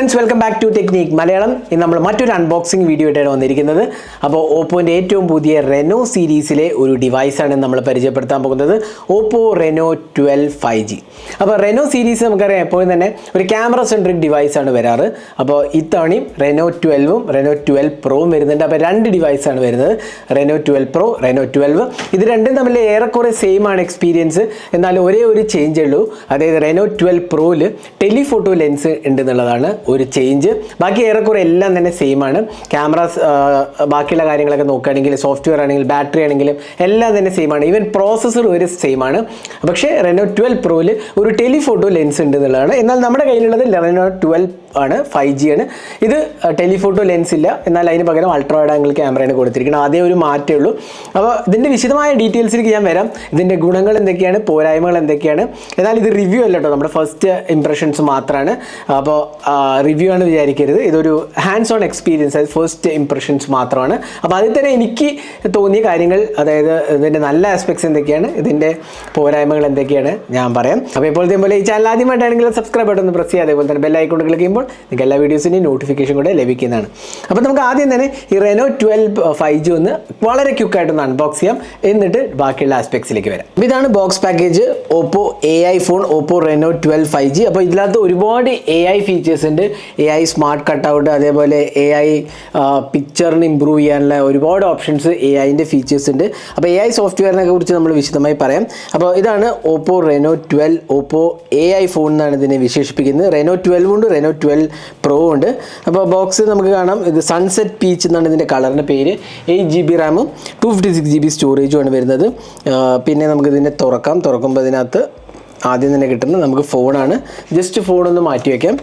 Friends, welcome back to technic Malayalam. ഇന്ന് നമ്മൾ മറ്റൊരു അൺബോക്സിംഗ് വീഡിയോ ആയിട്ടാണ് വന്നിരിക്കുന്നത്. അപ്പോൾ ഓപ്പോൻ്റെ ഏറ്റവും പുതിയ റെനോ സീരീസിലെ ഒരു ഡിവൈസാണ് നമ്മൾ പരിചയപ്പെടുത്താൻ പോകുന്നത്, ഓപ്പോ റെനോ 12 5G. അപ്പോൾ റെനോ സീരീസ് നമുക്കറിയാം എപ്പോഴും തന്നെ ഒരു ക്യാമറ സെൻട്രിക് ഡിവൈസാണ് വരാറ്. അപ്പോൾ ഇത്തവണയും റെനോ 12ഉം റെനോ 12 പ്രോയും വരുന്നുണ്ട്. അപ്പോൾ രണ്ട് ഡിവൈസാണ് വരുന്നത്, റെനോ 12 പ്രോ, റെനോ 12. ഇത് രണ്ടും തമ്മിൽ ഏറെക്കുറെ സെയിം ആണ് എക്സ്പീരിയൻസ്. എന്നാൽ ഒരേ ഒരു ചേഞ്ച് ഉള്ളൂ, അതായത് റെനോ 12 പ്രോയിൽ ടെലിഫോട്ടോ ലെൻസ് ഉണ്ടെന്നുള്ളതാണ് ഒരു ചേഞ്ച്. ബാക്കി ഏറെക്കുറെ എല്ലാം തന്നെ സെയിം ആണ്. ക്യാമറാസ്, ബാക്കിയുള്ള കാര്യങ്ങളൊക്കെ നോക്കുകയാണെങ്കിൽ സോഫ്റ്റ്വെയർ ആണെങ്കിലും ബാറ്ററി ആണെങ്കിലും എല്ലാം തന്നെ സെയിം ആണ്. ഈവൻ പ്രോസസ്സർ ഒരു സെയിം ആണ്. പക്ഷേ റെനോ 12 പ്രോയിൽ ഒരു ടെലിഫോട്ടോ ലെൻസ് ഉണ്ട് എന്നുള്ളതാണ്. എന്നാൽ നമ്മുടെ കയ്യിലുള്ളത് റെനോ 12 ആണ്, 5G ആണ്. ഇത് ടെലിഫോട്ടോ ലെൻസ് ഇല്ല, എന്നാൽ അതിന് പകരം അൾട്രാ വൈഡ് ആംഗിൾ ക്യാമറയാണ് കൊടുത്തിരിക്കുന്നത്. അതേ ഒരു മാറ്റമേ ഉള്ളൂ. അപ്പോൾ ഇതിൻ്റെ വിശദമായ ഡീറ്റെയിൽസിലേക്ക് ഞാൻ വരാം. ഇതിൻ്റെ ഗുണങ്ങൾ എന്തൊക്കെയാണ്, പോരായ്മകൾ എന്തൊക്കെയാണ്. എന്നാൽ ഇത് റിവ്യൂ അല്ല കേട്ടോ, നമ്മുടെ ഫസ്റ്റ് ഇംപ്രഷൻസ് മാത്രമാണ്. അപ്പോൾ റിവ്യൂ ആണ് വിചാരിക്കരുത്, ഇതൊരു ഹാൻഡ്സ് ഓൺ എക്സ്പീരിയൻസ്, അത് ഫസ്റ്റ് ഇംപ്രഷൻസ് മാത്രമാണ്. അപ്പോൾ അതിൽ തന്നെ എനിക്ക് തോന്നിയ കാര്യങ്ങൾ, അതായത് ഇതിൻ്റെ നല്ല ആസ്പെക്ട്സ് എന്തൊക്കെയാണ്, ഇതിൻ്റെ പോരായ്മകൾ എന്തൊക്കെയാണ് ഞാൻ പറയാം. അപ്പോൾ ഇപ്പോഴത്തെ പോലെ ഈ ചാനൽ ആദ്യമായിട്ടാണെങ്കിൽ സബ്സ്ക്രൈബ് ബട്ടൺ ഒന്ന് പ്രസ് ചെയ്യുക. അതേപോലെ തന്നെ ബെൽ ഐക്കൺ ക്ലിക്ക് ചെയ്യുമ്പോൾ നിങ്ങൾക്ക് എല്ലാ വീഡിയോസിൻ്റെയും നോട്ടിഫിക്കേഷൻ കൂടെ ലഭിക്കുന്നതാണ്. അപ്പോൾ നമുക്ക് ആദ്യം തന്നെ ഈ റെനോ 12 5G ഒന്ന് വളരെ ക്വിക്കായിട്ടൊന്ന് അൺബോക്സ് ചെയ്യാം, എന്നിട്ട് ബാക്കിയുള്ള ആസ്പെക്ട്സിലേക്ക് വരാം. അപ്പോൾ ഇതാണ് box package, Oppo AI phone, Oppo Reno 12 5G. അപ്പോൾ ഇതിനകത്ത് ഒരുപാട് AI ഫീച്ചേഴ്സ് ഉണ്ട്. AI സ്മാർട്ട് കട്ടൗട്ട്, അതേപോലെ AI പിക്ചറിന് ഇമ്പ്രൂവ് ചെയ്യാനുള്ള ഒരുപാട് ഓപ്ഷൻസ്, AIൻ്റെ ഫീച്ചേഴ്സ് ഉണ്ട്. അപ്പോൾ AI സോഫ്റ്റ്വെയറിനെ കുറിച്ച് നമ്മൾ വിശദമായി പറയാം. അപ്പോൾ ഇതാണ് Oppo Reno 12 Oppo AI phone എന്നാണ് ഇതിനെ വിശേഷിപ്പിക്കുന്നത്. റെനോ 12 ഉണ്ട്, റെനോ 12 പ്രോ ഉണ്ട്. അപ്പോൾ ബോക്സ് നമുക്ക് കാണാം, ഇത് സൺസെറ്റ് പീച്ച് എന്നാണ് ഇതിൻ്റെ കളറിൻ്റെ പേര്. 8GB റാമും 256GB സ്റ്റോറേജുമാണ് വരുന്നത്. പിന്നെ നമുക്ക് ഇതിനെ തുറക്കുമ്പോൾ ഇതിനകത്ത് ആദ്യം തന്നെ കിട്ടുന്നത് നമുക്ക് ഫോണാണ്. ജസ്റ്റ് ഫോണൊന്ന് മാറ്റി വയ്ക്കാം,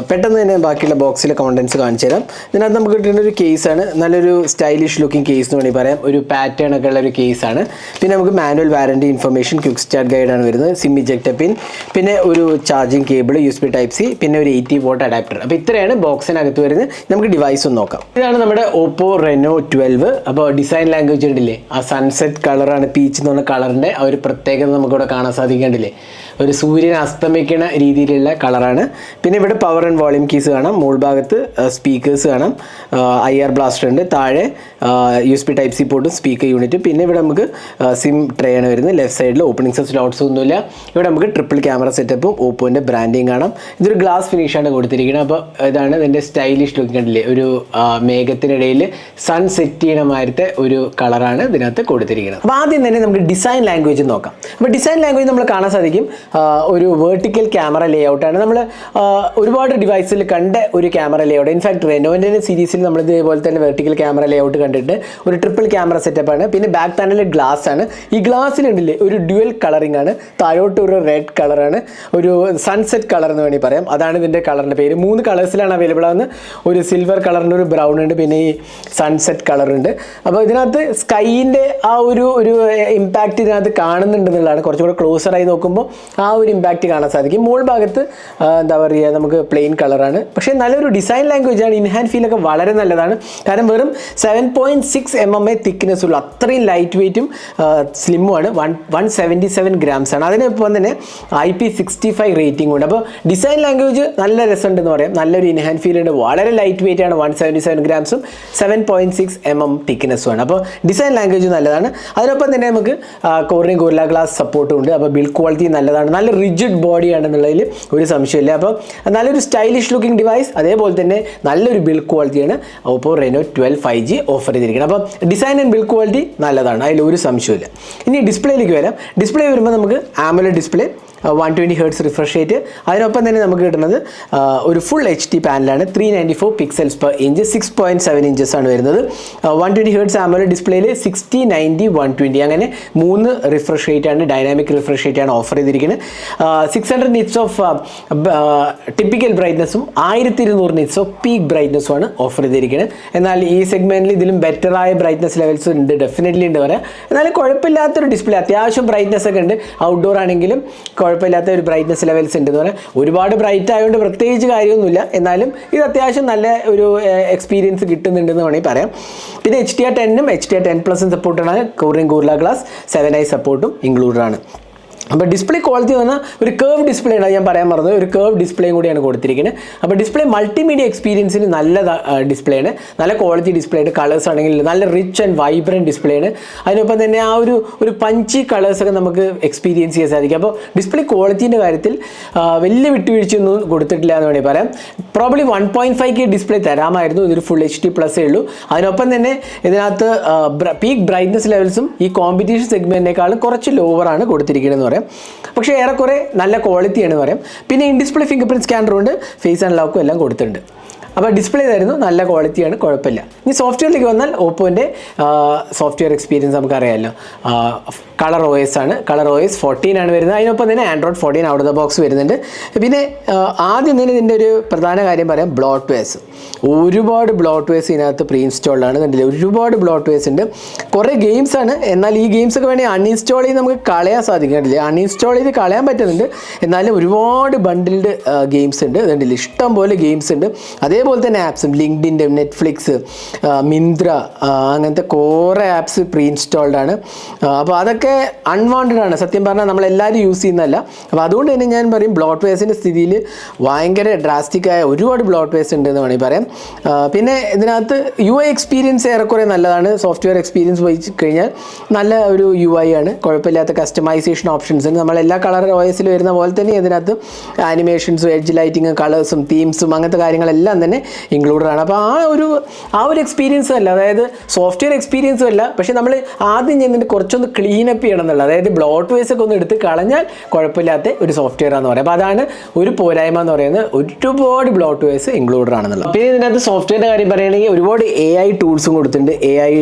പെട്ടെന്ന് തന്നെ ബാക്കിയുള്ള ബോക്സിലെ കണ്ടൻസ് കാണിച്ചു തരാം. ഇതിനകത്ത് നമുക്ക് കിട്ടുന്ന ഒരു കേസാണ്, നല്ലൊരു സ്റ്റൈലിഷ് ലുക്കിംഗ് കേസ് എന്ന് വേണമെങ്കിൽ പറയാം. ഒരു പാറ്റേൺ ഒക്കെ ഉള്ള ഒരു കേസാണ്. പിന്നെ നമുക്ക് manual warranty information, quick start ഗൈഡാണ് വരുന്നത്, സിം ഇജക്ടർ പിൻ, പിന്നെ ഒരു ചാർജിങ് കേബിൾ, USB Type-C, പിന്നെ ഒരു 80 watt അഡാപ്റ്റർ. അപ്പോൾ ഇത്രയാണ് ബോക്സിനകത്ത് വരുന്നത്. നമുക്ക് ഡിവൈസ് ഒന്ന് നോക്കാം. ഇതാണ് നമ്മുടെ ഓപ്പോ റെനോ 12. അപ്പോൾ ഡിസൈൻ ലാംഗ്വേജ് ഉണ്ടല്ലേ, ആ സൺസെറ്റ് കളറാണ്, പീച്ച് എന്ന് പറഞ്ഞ കളറിൻ്റെ ആ ഒരു പ്രത്യേകത നമുക്കിവിടെ കാണാൻ സാധിക്കേണ്ടില്ലേ. ഒരു സൂര്യൻ അസ്തമിക്കുന്ന രീതിയിലുള്ള കളറാണ്. പിന്നെ ഇവിടെ പവർ ആൻഡ് വോളിയം കീസ് കാണാം, മുകൾ ഭാഗത്ത് സ്പീക്കേഴ്സ് കാണാം, IR ബ്ലാസ്റ്റർ ഉണ്ട്, താഴെ USB Type-C പോർട്ടും സ്പീക്കർ യൂണിറ്റും. പിന്നെ ഇവിടെ നമുക്ക് സിം ട്രേ ആണ് വരുന്നത്. ലെഫ്റ്റ് സൈഡിൽ ഓപ്പണിംഗ് സ്ലോട്ട്സ് ഒന്നുമില്ല. ഇവിടെ നമുക്ക് ട്രിപ്പിൾ ക്യാമറ സെറ്റപ്പും ഓപ്പോൻ്റെ ബ്രാൻഡിങ് കാണാം. ഇതൊരു ഗ്ലാസ് ഫിനിഷാണ് കൊടുത്തിരിക്കുന്നത്. അപ്പോൾ ഇതാണ് ഇതിൻ്റെ സ്റ്റൈലിഷ് ലുക്ക് കണ്ടില്ലേ, ഒരു മേഘത്തിനിടയിൽ സൺ സെറ്റ് ചെയ്യണ മാതിരത്തെ ഒരു കളറാണ് ഇതിനകത്ത് കൊടുത്തിരിക്കുന്നത്. അപ്പോൾ ആദ്യം തന്നെ നമുക്ക് ഡിസൈൻ ലാംഗ്വേജ് നോക്കാം. അപ്പോൾ ഡിസൈൻ ലാംഗ്വേജ് നമ്മൾ കാണാൻ സാധിക്കും, ഒരു വെർട്ടിക്കൽ ക്യാമറ ലേഔട്ടാണ്. നമ്മൾ ഒരുപാട് ഡിവൈസിൽ കണ്ട ഒരു ക്യാമറ ലേഔട്ട്. ഇൻഫാക്ട് റെനോൻ്റെ സീരീസിൽ നമ്മൾ ഇതേപോലെ തന്നെ വെർട്ടിക്കൽ ക്യാമറ ലേഔട്ട് കണ്ടിട്ട് ഒരു ട്രിപ്പിൾ ക്യാമറ സെറ്റപ്പാണ്. പിന്നെ ബാക്ക് പാനലിൽ ഗ്ലാസ് ആണ്. ഈ ഗ്ലാസ്സിലുണ്ടല്ലേ ഒരു ഡ്യുവൽ കളറിംഗ് ആണ്. താഴോട്ട് ഒരു റെഡ് കളറാണ്, ഒരു സൺസെറ്റ് കളർ എന്ന് വേണമെങ്കിൽ പറയാം. അതാണ് ഇതിൻ്റെ കളറിൻ്റെ പേര്. 3 കളേഴ്സിലാണ് അവൈലബിൾ ആവുന്നത്. ഒരു സിൽവർ കളറിൻ്റെ, ഒരു ബ്രൗൺ ഉണ്ട്, പിന്നെ ഈ സൺസെറ്റ് കളറുണ്ട്. അപ്പോൾ ഇതിനകത്ത് സ്കൈൻ്റെ ആ ഒരു ഇമ്പാക്റ്റ് ഇതിനകത്ത് കാണുന്നുണ്ടെന്നുള്ളതാണ്. കുറച്ചും കൂടെ ക്ലോസറായി നോക്കുമ്പോൾ ആ ഒരു ഇമ്പാക്റ്റ് കാണാൻ സാധിക്കും. മുകൾ ഭാഗത്ത് എന്താ പറയുക, നമുക്ക് പ്ലെയിൻ കളറാണ്. പക്ഷേ നല്ലൊരു ഡിസൈൻ ലാംഗ്വേജ് ആണ്. ഇൻഹാൻഡ് ഫീലൊക്കെ വളരെ നല്ലതാണ്. കാരണം വെറും 7.6 mm തിക്നെസ് ഉള്ളൂ, അത്രയും ലൈറ്റ് വെയ്റ്റും സ്ലിമ്മുമാണ്. 177 grams ആണ്. അതിനൊപ്പം തന്നെ IP65 റേറ്റിംഗ് ഉണ്ട്. അപ്പോൾ ഡിസൈൻ ലാംഗ്വേജ് നല്ല രസമുണ്ടെന്ന് പറയാം. നല്ലൊരു ഇൻഹാൻഡ് ഫീൽ ഉണ്ട്. വളരെ ലൈറ്റ് വെയിറ്റ് ആണ്, 177 grams 7.6 mm തിക്നെസ്സുമാണ്. അപ്പോൾ ഡിസൈൻ ലാംഗ്വേജ് നല്ലതാണ്. അതിനൊപ്പം തന്നെ നമുക്ക് കോർണിംഗ് ഗോറില്ല ഗ്ലാസ് സപ്പോർട്ടും ഉണ്ട്. അപ്പോൾ ബിൽഡ് ക്വാളിറ്റി നല്ലതാണ്. നല്ല റിജിഡ് ബോഡിയാണെന്നുള്ളതിൽ ഒരു സംശയമില്ല. അപ്പോൾ നല്ലൊരു സ്റ്റൈലിഷ് ലുക്കിംഗ് ഡിവൈസ്, അതേപോലെ തന്നെ നല്ലൊരു ബിൽഡ് ക്വാളിറ്റിയാണ് ഓപ്പോ റെനോ 12 5G ഓഫർ ചെയ്തിരിക്കുന്നത്. അപ്പോൾ ഡിസൈൻ ആൻഡ് ബിൽഡ് ക്വാളിറ്റി നല്ലതാണ്, അതിലൊരു സംശയമില്ല. ഇനി ഡിസ്പ്ലേയിലേക്ക് വരാം. ഡിസ്പ്ലേ വരുമ്പോൾ നമുക്ക് AMOLED display, 120 Hz refresh rate. അതിനൊപ്പം തന്നെ നമുക്ക് കിട്ടുന്നത് ഒരു full HD പാനലാണ്, 394 pixels per inch, 6.7 inches ആണ് വരുന്നത്. 120 Hz AMOLED ഡിസ്പ്ലേയിൽ 60, 90, 120 അങ്ങനെ 3 റിഫ്രഷ് റേറ്റ് ആണ്, ഡൈനാമിക് റിഫ്രഷ് റേറ്റ് ആണ് ഓഫർ ചെയ്തിരിക്കുന്നത്. 600 nits ഓഫ് ടിപ്പിക്കൽ ബ്രൈറ്റ്നസ്സും 1200 nits ഓഫ് പീക്ക് ബ്രൈറ്റ്നസ്സും ആണ് ഓഫർ ചെയ്തിരിക്കുന്നത്. എന്നാൽ ഈ സെഗ്മെൻറ്റിൽ ഇതിലും ബെറ്ററായ ബ്രൈറ്റ്നസ് ലെവൽസ് ഉണ്ട്, ഡെഫിനറ്റ്ലി ഉണ്ട് പറയാം. എന്നാലും കുഴപ്പമില്ലാത്തൊരു ഡിസ്പ്ലേ, അത്യാവശ്യം ബ്രൈറ്റ്നസ് ഒക്കെ ഉണ്ട്. ഔട്ട്ഡോർ ആണെങ്കിലും കുഴപ്പമില്ലാത്ത ഒരു ബ്രൈറ്റ്നസ് ലെവൽസ് ഉണ്ട് എന്ന് പറയാം. ഒരുപാട് ബ്രൈറ്റ് ആയതുകൊണ്ട് പ്രത്യേകിച്ച് കാര്യമൊന്നുമില്ല, എന്നാലും ഇത് അത്യാവശ്യം നല്ല ഒരു എക്സ്പീരിയൻസ് കിട്ടുന്നുണ്ടെന്ന് വേണമെങ്കിൽ പറയാം. പിന്നെ HDR10 ഉം HDR10+ സപ്പോർട്ടാണ്. കോർണിംഗ് ഗോറില്ല ഗ്ലാസ് 7i സപ്പോർട്ടും ഇൻക്ലൂഡഡ് ആണ്. അപ്പോൾ ഡിസ്പ്ലേ ക്വാളിറ്റി എന്ന് പറഞ്ഞാൽ ഒരു കേർവ് ഡിസ്പ്ലേ ആണ്, ഞാൻ പറയാൻ പറഞ്ഞത് ഒരു കേർവ് ഡിസ്പ്ലേയും കൂടിയാണ് കൊടുത്തിരിക്കുന്നത്. അപ്പോൾ ഡിസ്പ്ലേ മൾട്ടിമീഡിയ എക്സ്പീരിയൻസിന് നല്ല ഡിസ്പ്ലേ ആണ്, നല്ല ക്വാളിറ്റി ഡിസ്പ്ലേ ആണ്. കളേഴ്സ് ആണെങ്കിൽ നല്ല റിച്ച് ആൻഡ് വൈബ്രൻറ്റ് ഡിസ്പ്ലേ ആണ്. അതിനൊപ്പം തന്നെ ആ ഒരു പഞ്ചി കളേഴ്സൊക്കെ നമുക്ക് എക്സ്പീരിയൻസ് ചെയ്യാൻ സാധിക്കും. അപ്പോൾ ഡിസ്പ്ലേ ക്വാളിറ്റീൻ്റെ കാര്യത്തിൽ വലിയ വിട്ടുവീഴ്ചയൊന്നും കൊടുത്തിട്ടില്ല എന്ന് വേണമെങ്കിൽ പറയാം. പ്രോബ്ലി 1.5K ഡിസ്പ്ലേ തരാമായിരുന്നു, ഇതൊരു ഫുൾ HD+ ഉള്ളൂ. അതിനൊപ്പം തന്നെ ഇതിനകത്ത് പീക്ക് ബ്രൈറ്റ്നസ് ലെവൽസും ഈ കോമ്പറ്റീഷൻ സെഗ്മെൻറ്റിനേക്കാളും കുറച്ച് ലോവറാണ് കൊടുത്തിരിക്കുന്നതെന്ന് പറയാം. പക്ഷേ ഏറെക്കുറെ നല്ല ക്വാളിറ്റിയാണ് പറയാം. പിന്നെ ഇൻ ഡിസ്പ്ലേ ഫിംഗർ പ്രിൻറ്റ് സ്കാനറുണ്ട്, ഫേസ് അൺലോക്കും എല്ലാം കൊടുത്തിട്ടുണ്ട്. അപ്പോൾ ഡിസ്പ്ലേ ആയിരുന്നു, നല്ല ക്വാളിറ്റിയാണ്, കുഴപ്പമില്ല. ഇനി സോഫ്റ്റ്വെയറിലേക്ക് വന്നാൽ ഓപ്പോൻ്റെ സോഫ്റ്റ്വെയർ എക്സ്പീരിയൻസ് നമുക്കറിയാമല്ലോ. കളർ OS ആണ്, കളർ OS 14 ആണ് വരുന്നത്. അതിനൊപ്പം തന്നെ Android 14 out of the box വരുന്നുണ്ട്. പിന്നെ ആദ്യം തന്നെ ഇതിൻ്റെ ഒരു പ്രധാന കാര്യം പറയാം, ബ്ലോട്ട്വെയർസ്. ഒരുപാട് ബ്ലോട്ട്വെയർസ് ഇതിനകത്ത് പ്രീ ഇൻസ്റ്റാൾഡ് ആണ്. ഇതിൻ്റെ ഒരുപാട് ബ്ലോട്ട്വെയർസ് ഉണ്ട്. കുറേ ഗെയിംസ് ആണ്, എന്നാൽ ഈ ഗെയിംസൊക്കെ വേണമെങ്കിൽ അൺഇൻസ്റ്റാൾ ചെയ്ത് നമുക്ക് കളയാൻ സാധിക്കുന്നില്ല. അൺഇൻസ്റ്റാൾ ചെയ്ത് കളയാൻ പറ്റുന്നുണ്ട്, എന്നാലും ഒരുപാട് ബണ്ടിൽഡ് ഗെയിംസ് ഉണ്ട്. അതുകൊണ്ടില്ല ഇഷ്ടം പോലെ ഗെയിംസ് ഉണ്ട്. അതേപോലെ തന്നെ ആപ്സും ലിങ്ക്ഡിൻ്റെ, നെറ്റ്ഫ്ലിക്സ്, മിന്ത്ര, അങ്ങനത്തെ കുറേ ആപ്സ് പ്രീ ഇൻസ്റ്റാൾഡ് ആണ്. അപ്പോൾ അതൊക്കെ അൺവാണ്ടഡ് ആണ്, സത്യം പറഞ്ഞാൽ നമ്മളെല്ലാവരും യൂസ് ചെയ്യുന്നതല്ല. അപ്പോൾ അതുകൊണ്ട് തന്നെ ഞാൻ പറയും ബ്ലോട്ട്വെയർസിൻ്റെ സ്ഥിതിയിൽ ഭയങ്കര ഡ്രാസ്റ്റിക്കായ ഒരുപാട് ബ്ലോട്ട്വെയർസ് ഉണ്ട് എന്ന് വേണമെങ്കിൽ പറയാം. പിന്നെ ഇതിനകത്ത് UI എക്സ്പീരിയൻസ് ഏറെക്കുറെ നല്ലതാണ്. സോഫ്റ്റ്വെയർ എക്സ്പീരിയൻസ് പോയി കഴിഞ്ഞാൽ നല്ല ഒരു UI ആണ്, കുഴപ്പമില്ലാത്ത കസ്റ്റമൈസേഷൻ ഓപ്ഷൻസ് ഉണ്ട്. നമ്മളെല്ലാ കളർ OS വരുന്ന പോലെ തന്നെ ഇതിനകത്ത് ആനിമേഷൻസും എഡ്ജ് ലൈറ്റിങ്ങും കളേഴ്സും തീംസും അങ്ങനത്തെ കാര്യങ്ങളെല്ലാം തന്നെ ഇൻക്ലൂഡഡ് ആണ്. അപ്പോൾ ആ ഒരു എക്സ്പീരിയൻസും അല്ല, അതായത് സോഫ്റ്റ്വെയർ എക്സ്പീരിയൻസും അല്ല, പക്ഷേ നമ്മൾ ആദ്യം ചെയ്യുന്നുണ്ട് കുറച്ചൊന്ന് ക്ലീനപ്പ് ചെയ്യണം എന്നുള്ളത്. അതായത് ബ്ലോട്ട്വെയർസ് ഒക്കെ ഒന്ന് എടുത്ത് കളഞ്ഞാൽ കുഴപ്പമില്ലാത്ത ഒരു സോഫ്റ്റ്വെയർ ആണെന്ന് പറയാം. അപ്പോൾ അതാണ് ഒരു പോരായ്മ എന്ന് പറയുന്നത്, ഒരുപാട് ബ്ലോട്ട്വെയർസ് ഇൻക്ലൂഡഡ് ആണെന്നുള്ളത്. പിന്നെ ഇതിനകത്ത് സോഫ്റ്റ്വെയറിൻ്റെ കാര്യം പറയുകയാണെങ്കിൽ ഒരുപാട് AI ടൂൾസും കൊടുത്തിട്ടുണ്ട്. AI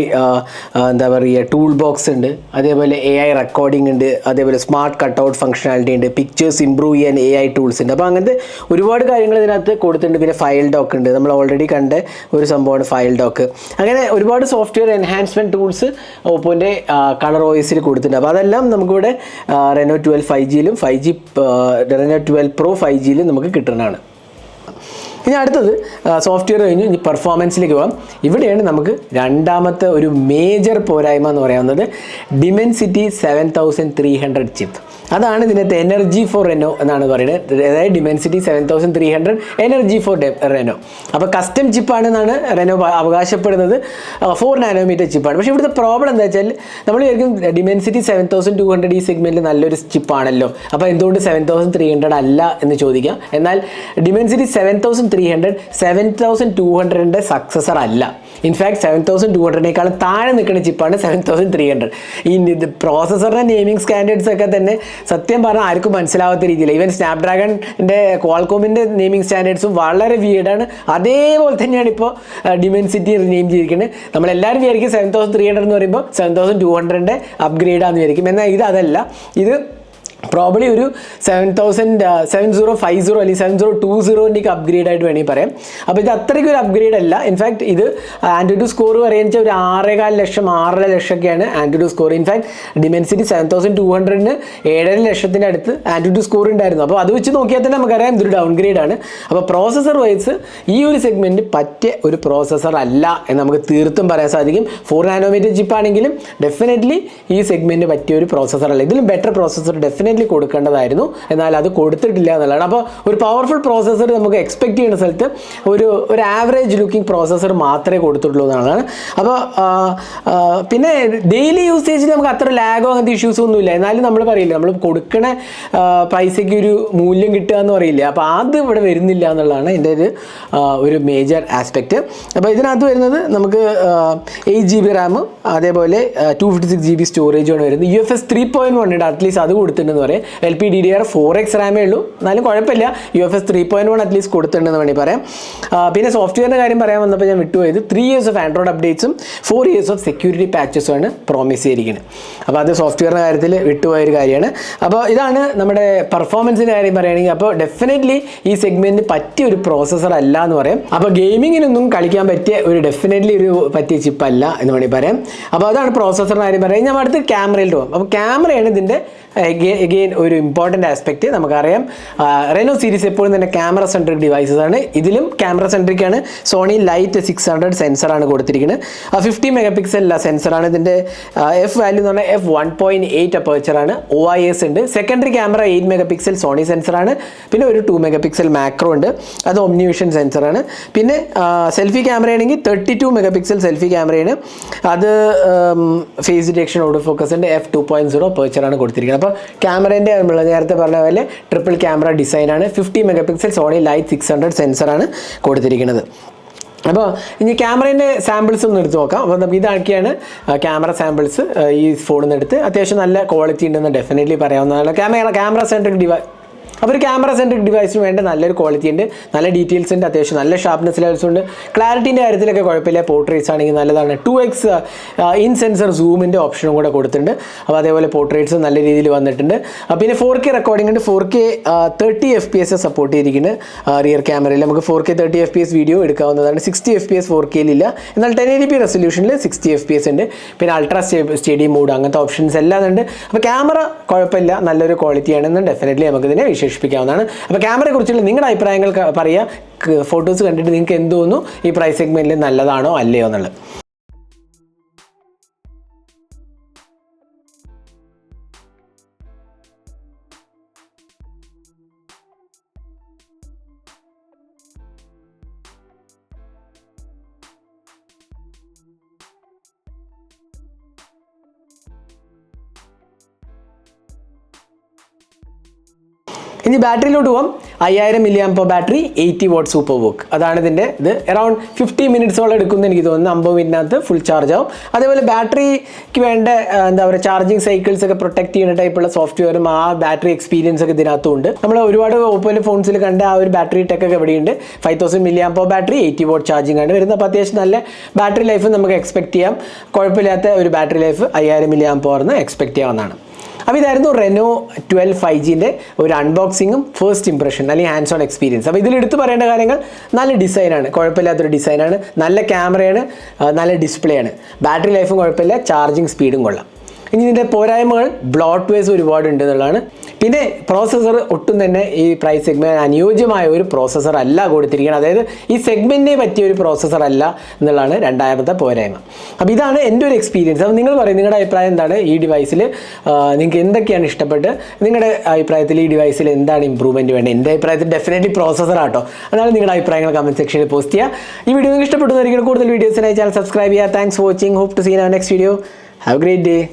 എന്താ പറയുക, ടൂൾ ബോക്സ് ഉണ്ട്, അതേപോലെ AI റെക്കോർഡിംഗ് ഉണ്ട്, അതേപോലെ സ്മാർട്ട് കട്ടൗട്ട് ഫംഗ്ഷനാലിറ്റി ഉണ്ട്, പിക്ചേഴ്സ് ഇംപ്രൂവ് ചെയ്യാൻ AI ടൂൾസ് ഉണ്ട്. അപ്പോൾ അങ്ങനത്തെ ഒരുപാട് കാര്യങ്ങൾ ഇതിനകത്ത് കൊടുത്തിട്ടുണ്ട്. പിന്നെ ഫയൽ ഡോക്ക് ഉണ്ട്, നമ്മൾ ഓൾറെഡി കണ്ട ഒരു സംഭവമാണ് ഫയൽ ഡോക്ക്. അങ്ങനെ ഒരുപാട് സോഫ്റ്റ്വെയർ എൻഹാൻസ്മെൻറ്റ് ടൂൾസ് ഓപ്പോൻ്റെ കളർ OSൽ കൊടുത്തിട്ടുണ്ട്. അപ്പോൾ അതെല്ലാം നമുക്കിവിടെ Reno 12 5Gയിലും Reno 12 Pro 5Gയിലും നമുക്ക് കിട്ടുന്നതാണ്. ഇനി അടുത്തത് സോഫ്റ്റ്വെയർ കഴിഞ്ഞ് ഇനി പെർഫോമൻസിലേക്ക് പോകാം. ഇവിടെയാണ് നമുക്ക് രണ്ടാമത്തെ ഒരു മേജർ പോരായ്മ എന്ന് പറയുന്നത് ഡിമെൻസിറ്റി 7300 ചിപ്പ്. അതാണ് ഇതിനകത്ത് എനർജി ഫോർ റെനോ എന്നാണ് പറയുന്നത്. അതായത് ഡിമെൻസിറ്റി 7300 എനർജി ഫോർ റെനോ. അപ്പോൾ കസ്റ്റം ചിപ്പാണെന്നാണ് റെനോ അവകാശപ്പെടുന്നത്. 4 നാനോമീറ്റർ ചിപ്പാണ്. പക്ഷേ ഇവിടുത്തെ പ്രോബ്ലം എന്താ വെച്ചാൽ നമ്മൾ വിചാരിക്കും ഡിമെൻസിറ്റി 7200 ഈ സെഗ്മെൻറ്റിൽ നല്ലൊരു ചിപ്പാണല്ലോ, അപ്പോൾ എന്തുകൊണ്ട് 7300 അല്ല എന്ന് ചോദിക്കാം. എന്നാൽ ഡിമെൻസിറ്റി 7200 സക്സസർ അല്ല. ഇൻഫാക്ട് 7200 താഴെ നിൽക്കുന്ന ചിപ്പാണ് 7300. ഈ പ്രോസസ്സറിൻ്റെ നെയിമിംഗ് സ്റ്റാൻഡേർഡ്സ് ഒക്കെ തന്നെ സത്യം പറഞ്ഞാൽ ആർക്കും മനസ്സിലാവാത്ത രീതിയിൽ, ഈവൻ സ്നാപ്ഡ്രാഗണിൻ്റെ ക്വാൾകോമിൻ്റെ നെയിമിംഗ് സ്റ്റാൻഡേർഡ്സും വളരെ വിയേഡാണ്. അതേപോലെ തന്നെയാണ് ഇപ്പോൾ ഡിമെൻസിറ്റി നെയിം ചെയ്തിരിക്കുന്നത്. നമ്മളെല്ലാവരും വിചാരിക്കും 7300 എന്ന് പറയുമ്പോൾ 7200 അപ്ഗ്രേഡാന്ന് വിചാരിക്കും. എന്നാൽ അതല്ല, ഇത് പ്രോബ്ലി ഒരു 7050 അല്ലെങ്കിൽ 7020 അപ്ഗ്രേഡ് ആയിട്ട് വേണമെങ്കിൽ പറയാം. അപ്പോൾ ഇത് അത്രയ്ക്ക് ഒരു അപ്ഗ്രേഡ് അല്ല. ഇൻഫാക്ട് ഇത് ആൻഡ്രോയിഡ് സ്കോർ പറയുക ഒരു 6.5 ലക്ഷം 6.5 ലക്ഷമൊക്കെയാണ് ആൻഡ്രോയിഡ് സ്കോർ. ഇൻഫാക്ട് ഡിമെൻസിറ്റി 7200 7.5 ലക്ഷത്തിൻ്റെ അടുത്ത് ആൻഡ്രോയിഡ് സ്കോർ ഉണ്ടായിരുന്നു. അപ്പോൾ അത് വെച്ച് നോക്കിയാൽ തന്നെ നമുക്കറിയാം ഇതൊരു ഡൗൺ ഗ്രേഡ് ആണ്. അപ്പോൾ പ്രോസസ്സർ വൈസ് ഈ ഒരു സെഗ്മെൻറ്റ് പറ്റിയ ഒരു പ്രോസസ്സർ അല്ല എന്ന് നമുക്ക് തീർത്തും പറയാൻ സാധിക്കും. 4 നാനോമീറ്റർ ചിപ്പാണെങ്കിലും ഡെഫിനറ്റ്ലി ഈ സെഗ്മെൻറ്റ് പറ്റിയ ഒരു പ്രോസസ്സർ അല്ല. ഇതിലും ബെറ്റർ പ്രോസസ്സർ ഡെഫിനറ്റ്ലി കൊടുക്കേണ്ടതായിരുന്നു, എന്നാൽ അത് കൊടുത്തിട്ടില്ല എന്നുള്ളതാണ്. അപ്പോൾ ഒരു പവർഫുൾ പ്രോസസ്സർ നമുക്ക് എക്സ്പെക്ട് ചെയ്യുന്ന സ്ഥലത്ത് ഒരു ആവറേജ് ലുക്കിംഗ് പ്രോസസ്സർ മാത്രമേ കൊടുത്തിട്ടുള്ളൂ എന്നുള്ളതാണ്. അപ്പോൾ പിന്നെ ഡെയിലി യൂസേജിൽ നമുക്ക് അത്ര ലാഗോ അങ്ങനത്തെ ഇഷ്യൂസ് ഒന്നുമില്ല. എന്നാലും നമ്മൾ പറയില്ല, നമ്മൾ കൊടുക്കണ പൈസയ്ക്ക് ഒരു മൂല്യം കിട്ടുക എന്ന് പറയില്ല. അപ്പോൾ അത് ഇവിടെ വരുന്നില്ല എന്നുള്ളതാണ് എൻ്റെ ഒരു മേജർ ആസ്പെക്റ്റ്. അപ്പോൾ ഇതിനകത്ത് വരുന്നത് നമുക്ക് 8 GB റാം, അതേപോലെ 256 GB സ്റ്റോറേജാണ് വരുന്നത്. UFS 3.1 ഉണ്ട്, അറ്റ്ലീസ്റ്റ് അത് കൊടുത്തിട്ടുണ്ടെന്ന് പറയാം. LPDDR4X റാമേ ഉള്ളൂ, എന്നാലും കുഴപ്പമില്ല. UFS 3.1 അറ്റ്ലീസ്റ്റ് കൊടുത്തിട്ടുണ്ടെന്ന് വേണമെങ്കിൽ പറയാം. പിന്നെ സോഫ്റ്റ്വെയറിൻ്റെ കാര്യം പറയാൻ വന്നപ്പോൾ ഞാൻ വിട്ടുപോയത് 3 years ഓഫ് ആൻഡ്രോയിഡ് അപ്ഡേറ്റ്സും 4 years ഓഫ് സെക്യൂരിറ്റി പാച്ചസുമാണ് പ്രോമിസ് ചെയ്തിരിക്കുന്നത്. അപ്പോൾ അത് സോഫ്റ്റ്വെയറിൻ്റെ കാര്യത്തിൽ വിട്ടുപോയൊരു കാര്യമാണ്. അപ്പോൾ ഇതാണ് നമ്മുടെ പെർഫോമൻസിൻ്റെ കാര്യം പറയുകയാണെങ്കിൽ. അപ്പോൾ ഡെഫിനറ്റ്ലി ഈ സെഗ്മെൻറ്റ് പറ്റിയ ഒരു പ്രോസസ്സർ അല്ല എന്ന് പറയാം. അപ്പോൾ ഗെയിമിങ്ങിനൊന്നും കളിക്കാൻ പറ്റിയ ഒരു ഡെഫിനറ്റ്ലി ഒരു പറ്റിയ ചിപ്പല്ല എന്ന് വേണമെങ്കിൽ പറയാം. അപ്പോൾ അതാണ് പ്രോസസ്സറിൻ്റെ കാര്യം പറയാം. ഞാൻ അടുത്ത് ക്യാമറയിൽ പോകാം. അപ്പോൾ ക്യാമറയാണ് ഇതിൻ്റെ എഗെയിൻ ഒരു ഇമ്പോർട്ടൻ്റ് ആസ്പെക്റ്റ് നമുക്കറിയാം. റെനോ സീരീസ് എപ്പോഴും തന്നെ ക്യാമറ സെൻട്രിക് ഡിവൈസസ് ആണ്. ഇതിലും ക്യാമറ സെൻട്രിക് ആണ്. സോണി ലൈറ്റ് 600 സെൻസറാണ് കൊടുത്തിരിക്കുന്നത്. 50 മെഗാ പിക്സൽ സെൻസറാണ്. ഇതിൻ്റെ എഫ് വാല്യൂ എന്ന് പറഞ്ഞാൽ f1.8 അപ്പേച്ചറാണ്. OIS ഉണ്ട്. Secondary camera 8 megapixel Sony സെൻസറാണ്. പിന്നെ ഒരു 2 മെഗാ പിക്സൽ മാക്രോ ഉണ്ട്, അത് ഒംനിവിഷൻ സെൻസറാണ്. പിന്നെ സെൽഫി ക്യാമറ ആണെങ്കിൽ 32 മെഗാ പിക്സൽ സെൽഫി ക്യാമറയാണ്. അത് ഫേസ് ഡിറ്റക്ഷൻ ഓട്ടോ ഫോക്കസ് ഉണ്ട്. f2.0 അപ്പേച്ചറാണ് കൊടുത്തിരിക്കുന്നത്. അപ്പോൾ ക്യാമറേൻ്റെ നമ്മൾ നേരത്തെ പറഞ്ഞ പോലെ ട്രിപ്പിൾ ക്യാമറ ഡിസൈനാണ്. 50 മെഗാ പിക്സൽ സോണി ലൈറ്റ് 600 സെൻസറാണ് കൊടുത്തിരിക്കുന്നത്. അപ്പോൾ ഇനി ക്യാമറേൻ്റെ സാമ്പിൾസ് ഒന്ന് എടുത്ത് നോക്കാം. അപ്പോൾ നമുക്ക് ഇതാക്കിയാണ് ക്യാമറ സാമ്പിൾസ് ഈ ഫോണിൽ നിന്ന് എടുത്ത്. അത്യാവശ്യം നല്ല ക്വാളിറ്റി ഉണ്ടെന്ന് ഡെഫിനറ്റ്ലി പറയാവുന്നതാണ്. ക്യാമറ സെൻട്രിക് അപ്പോൾ ഒരു ക്യാമറ സെൻട്രിക് ഡിവൈസിന് വേണ്ട നല്ലൊരു ക്വാളിറ്റി ഉണ്ട്, നല്ല ഡീറ്റെയിൽസ് ഉണ്ട്, അത്യാവശ്യം നല്ല ഷാർപ്നെസ് ലെവൽസ് ഉണ്ട്. ക്ലാരിറ്റീൻ്റെ കാര്യത്തിലൊക്കെ കുഴപ്പമില്ല. പോർട്രേറ്റ്സ് ആണെങ്കിൽ നല്ലതാണ്. 2x ഇൻ സെൻസർ സൂമിൻ്റെ ഓപ്ഷനും കൂടെ കൊടുത്തിട്ടുണ്ട്. അപ്പോൾ അതേപോലെ പോർട്രേറ്റ്സ് നല്ല രീതിയിൽ വന്നിട്ടുണ്ട്. പിന്നെ 4K റെക്കോർഡിംഗ് ഉണ്ട്. 4K 30 FPS സപ്പോർട്ട് ചെയ്തിരിക്കുന്നത് റിയർ ക്യാമറയിൽ. നമുക്ക് 4K 30 FPS വീഡിയോ എടുക്കാവുന്നതാണ്. 60 FPS 4Kയിലില്ല, എന്നാൽ 1080p റെസൊല്യൂഷനിൽ 60 FPS ഉണ്ട്. പിന്നെ അൾട്രാ സ്റ്റഡി മോഡ് അങ്ങനത്തെ ഓപ്ഷൻസ് എല്ലാം ഉണ്ട്. അപ്പോൾ ക്യാമറ കുഴപ്പമില്ല, നല്ലൊരു ക്വാളിറ്റിയാണെന്ന് ഡെഫിനറ്റ്ലി നമുക്കിതിനെ വിശേഷിപ്പിക്കാവുന്നതാണ്. അപ്പോൾ ക്യാമറയെ കുറിച്ചുള്ള നിങ്ങളുടെ അഭിപ്രായങ്ങൾ പറയുക. ഫോട്ടോസ് കണ്ടിട്ട് നിങ്ങൾക്ക് എന്ത് തോന്നുന്നു, ഈ പ്രൈസ് സെഗ്മെൻറ്റിൽ നല്ലതാണോ അല്ലയോ എന്നുള്ളത്. ഇനി ബാറ്ററിയിലോട്ട് പോകാം. 5000 mAh battery, 80 what super work. അതാണ് ഇതിൻ്റെ ഇത്. അറൗണ്ട് 50 മിനിറ്റ്സോളം എടുക്കുമെന്ന് എനിക്ക് തോന്നുന്നു. 50 മിനിറ്റിനകത്ത് ഫുൾ ചാർജ് ആവും. അതേപോലെ ബാറ്ററിക്ക് വേണ്ട എന്താ പറയുക ചാർജിങ് സൈക്കിൾസ് ഒക്കെ പ്രൊട്ടക്ട് ചെയ്യുന്ന ടൈപ്പുള്ള സോഫ്റ്റ്വെയറും ആ ബാറ്ററി എക്സ്പീരിയൻസ് ഒക്കെ ഇതിനകത്തും ഉണ്ട്. നമ്മൾ ഒരുപാട് ഓപ്പോയിലെ ഫോൺസിൽ കണ്ട ആ ഒരു ബാറ്ററി ടെക് ഒക്കെ ഇവിടെയുണ്ട്. 5000 mAh ബാറ്ററി, 80 വാട്ട് ചാർജിങ് ആണ് വരുന്നത്. അപ്പോൾ അത്യാവശ്യം നല്ല ബാറ്ററി ലൈഫ് നമുക്ക് എക്സ്പെക്ട് ചെയ്യാം. കുഴപ്പമില്ലാത്ത ഒരു ബാറ്ററി ലൈഫ് 5000 mAh എക്സ്പെക്ട് ചെയ്യാവുന്നതാണ്. അപ്പോൾ ഇതായിരുന്നു റെനോ 12 5Gൻ്റെ ഒരു അൺബോക്സിങ്ങും ഫസ്റ്റ് ഇംപ്രഷൻ അല്ലെങ്കിൽ ഹാൻഡ്സ് ഓൺ എക്സ്പീരിയൻസ്. അപ്പോൾ ഇതിൽ എടുത്ത് പറയേണ്ട കാര്യങ്ങൾ, നല്ല ഡിസൈനാണ്, കുഴപ്പമില്ലാത്തൊരു ഡിസൈനാണ്, നല്ല ക്യാമറയാണ്, നല്ല ഡിസ്പ്ലേ ആണ്, ബാറ്ററി ലൈഫും കുഴപ്പമില്ല, ചാർജിങ് സ്പീഡും കൊള്ളാം. ഇനി ഇതിൻ്റെ പോരായ്മകൾ ബ്ലോട്ട് വേസ് ഒരുപാടുണ്ട് എന്നുള്ളതാണ്. പിന്നെ പ്രോസസ്സർ ഒട്ടും തന്നെ ഈ പ്രൈസ് സെഗ്മെൻറ്റ് അനുയോജ്യമായ ഒരു പ്രോസസ്സർ അല്ല കൊടുത്തിരിക്കുന്നത്. അതായത് ഈ സെഗ്മെൻറ്റിനെ പറ്റിയ ഒരു പ്രോസസ്സർ അല്ല എന്നുള്ളതാണ് രണ്ടാമത്തെ പോരായ്മ. അപ്പോൾ ഇതാണ് എൻ്റെ ഒരു എക്സ്പീരിയൻസ്. അപ്പോൾ നിങ്ങൾ പറയും നിങ്ങളുടെ അഭിപ്രായം എന്താണ് ഈ ഡിവൈസിൽ, നിങ്ങൾക്ക് എന്തൊക്കെയാണ് ഇഷ്ടപ്പെട്ട്, നിങ്ങളുടെ അഭിപ്രായത്തിൽ ഈ ഡിവൈസിൽ എന്താണ് ഇമ്പ്രൂവ്മെൻറ്റ് വേണ്ടത്. എൻ്റെ അഭിപ്രായത്തിൽ ഡെഫിനറ്റ്ലി പ്രോസസ്സർ ആട്ടോ. അതാണ് നിങ്ങളുടെ അഭിപ്രായങ്ങൾ കമൻറ്റ് സെക്ഷനിൽ പോസ്റ്റ് ചെയ്യുക. ഈ വീഡിയോ നിങ്ങൾക്ക് ഇഷ്ടപ്പെടുന്നതായിരിക്കും. കൂടുതൽ വീഡിയോസിനായി ചാനൽ സബ്സ്ക്രൈബ് ചെയ്യുക. Thanks for watching. Hope to see in our next video. Have a great day.